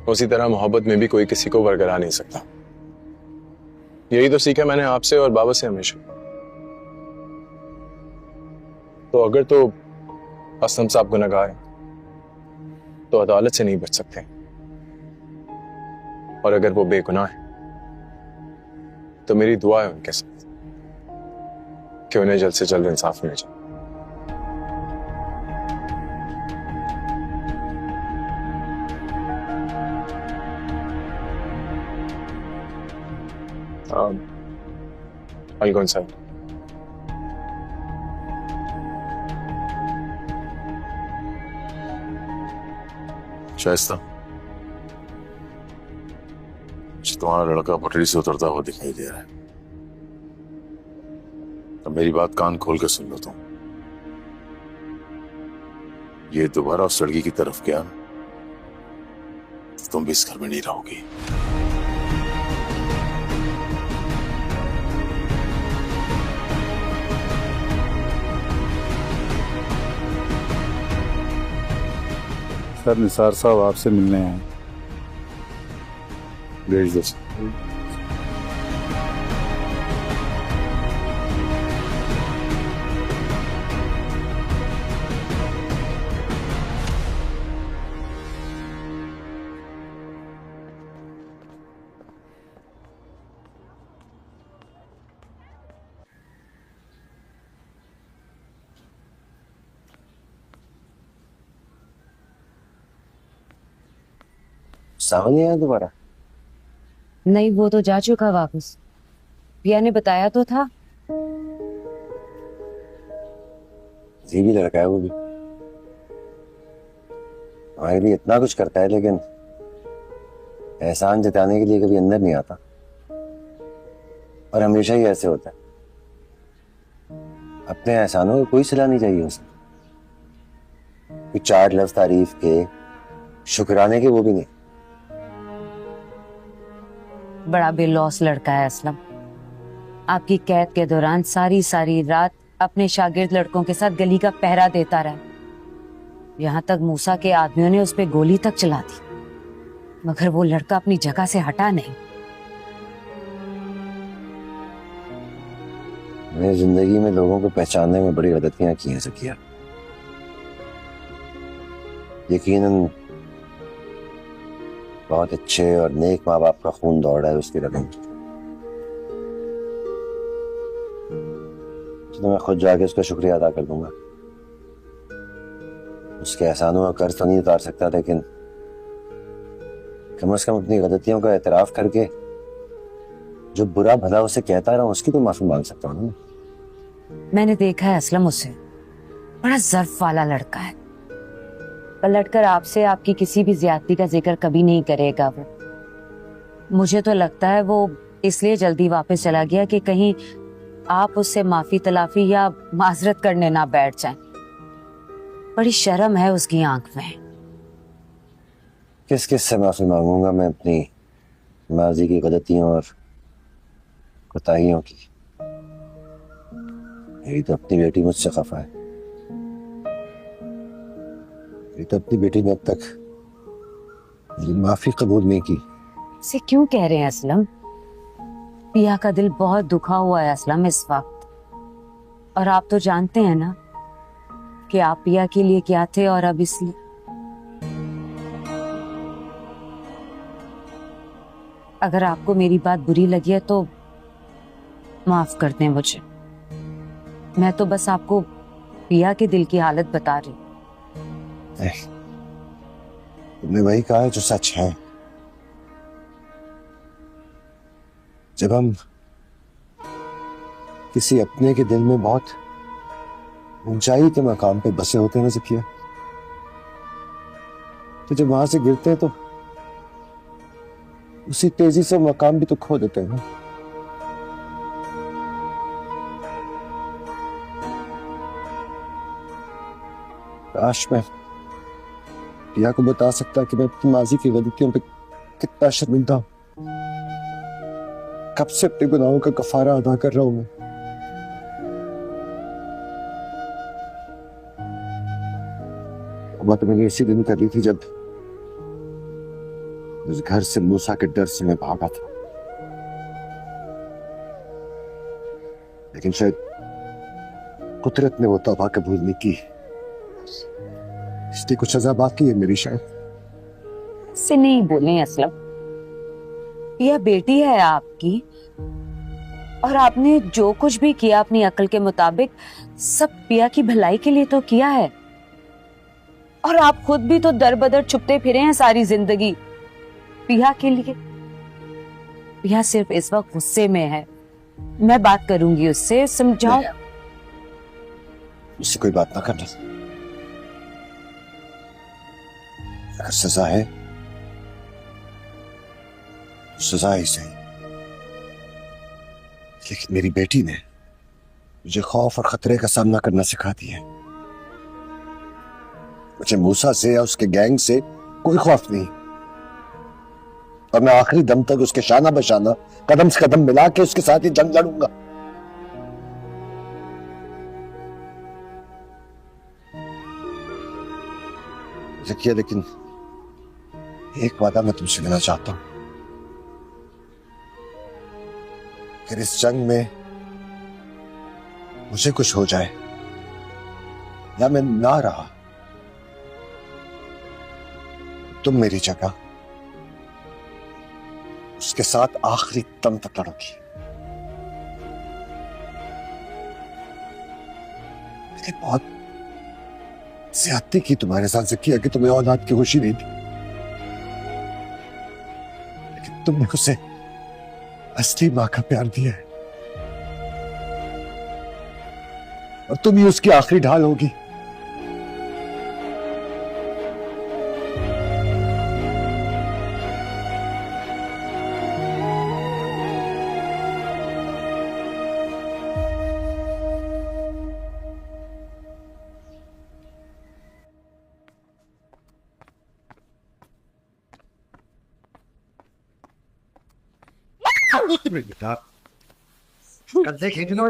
उसी तरह मोहब्बत में भी कोई किसी को बरकरा नहीं सकता। यही तो सीखा मैंने आपसे और बाबा से हमेशा। तो अगर तो असलम साहब गुनहगार हैं तो अदालत से नहीं बच सकते, और अगर वो बेगुनाह है तो मेरी दुआ है उनके साथ कि उन्हें जल्द से जल्द इंसाफ मिल जाए। अलगोन साहब, शाइस्ता, तुम्हारा लड़का पटरी से उतरता हुआ दिखाई दे रहा है। अब मेरी बात कान खोल के सुन लो तुम। ये दोबारा उस लड़की की तरफ गया ना, तुम भी इस घर में नहीं रहोगी। सर, निसार साहब आपसे मिलने आए। भेज दो। सावन नहीं आया दोबारा? नहीं, वो तो जा चुका वापस। पिया ने बताया तो था। जी भी लड़का है वो भी, हमारे लिए इतना कुछ करता है, लेकिन एहसान जताने के लिए कभी अंदर नहीं आता, और हमेशा ही ऐसे होता है। अपने एहसानों को कोई सिला नहीं चाहिए उसे, कोई चार लफ्ज तारीफ के, शुक्राने के, वो भी नहीं। बड़ा बेलौस लड़का है असलम। आपकी कैद के दौरान सारी सारी रात अपने शागिर्द लड़कों के साथ गली का पहरा देता रहा। यहाँ तक मूसा के आदमियों ने उस पे गोली तक चला दी, मगर वो लड़का अपनी जगह से हटा नहीं। मैंने जिंदगी में लोगों को पहचानने में बड़ी गलतियां की हैं ज़किया। यकीनन बहुत अच्छे और नेक माँ बाप का खून दौड़ रहा है उसकी रगों में। तो मैं खुद जाके उसका शुक्रिया अदा कर दूंगा। उसके एहसानों का कर्ज तो नहीं उतार सकता, लेकिन कम से कम अपनी गलतियों का एतराफ करके जो बुरा भला उसे कहता रहा उसकी तो माफी मांग सकता हूँ ना। मैंने देखा है असलम, उसे बड़ा ज़र्फ वाला लड़का है। पलट कर आपसे आपकी किसी भी ज्यादती का जिक्र कभी नहीं करेगा वो। मुझे तो लगता है वो इसलिए जल्दी वापस चला गया कि कहीं आप उससे माफी तलाफी या माजरत करने ना बैठ जाएं। बड़ी शर्म है उसकी आंख में। किस किस से माफी मांगूंगा मैं अपनी माजी की गलतियों और कोताहियों की। मेरी तो अपनी बेटी मुझसे खफा है। मेरी तो अपनी बेटी ने अब तक मेरी माफी कबूल नहीं की। इसे क्यों कह रहे हैं असलम? पिया का दिल बहुत दुखा हुआ है असलम इस वक्त, और आप तो जानते हैं ना कि आप पिया के लिए क्या थे और अब इसलिए। अगर आपको मेरी बात बुरी लगी है तो माफ कर दें मुझे। मैं तो बस आपको पिया के दिल की हालत बता रही। तुमने वही कहा है जो सच है। जब हम किसी अपने के दिल में बहुत ऊंचाई के मकाम पे बसे होते हैं ना ज़किया, तो जब वहां से गिरते हैं तो उसी तेजी से मकाम भी तो खो देते हैं ना। काश मैं पिया को बता सकता कि मैं अपनी माजी की गलतियों पे कितना शर्मिंदा हूं। कब से अपने गुनाहों का कफारा अदा कर रहा हूं मैं। बात मैंने इसी दिन करी थी जब उस घर से मूसा के डर से मैं भागा था, लेकिन शायद कुदरत ने वो तौबा कबूल नहीं की, इसलिए कुछ सजा बाकी है मेरी शायद। से नहीं बोले असलम, यह बेटी है आपकी और आपने जो कुछ भी किया अपनी अकल के मुताबिक सब पिया की भलाई के लिए तो किया है। और आप खुद भी तो दर बदर छुपते फिरे हैं सारी जिंदगी पिया के लिए। पिया सिर्फ इस वक्त गुस्से में है, मैं बात करूंगी उससे, समझाओ। उससे कोई बात ना करना, अगर सजा है तो सजा ही सही, लेकिन मेरी बेटी ने मुझे खौफ और खतरे का सामना करना सिखा दिया है। मुझे मूसा से या उसके गैंग से कोई खौफ नहीं, और मैं आखिरी दम तक उसके शाना बशाना कदम से कदम मिला के उसके साथ ही जंग लड़ूंगा। जकिया, लेकिन एक वादा मैं तुमसे लेना चाहता हूं, अगर इस जंग में मुझे कुछ हो जाए या मैं ना रहा, तुम मेरी जगह उसके साथ आखिरी दम तक लड़ोगी। मैंने बहुत ज्यादती की तुम्हारे साथ ज़किया कि तुम्हें औलाद की खुशी नहीं थी, लेकिन तुमने उसे असली मां का प्यार दिया है, और तुम ही उसकी आखिरी ढाल होगी। बेटा कंधे खींच लो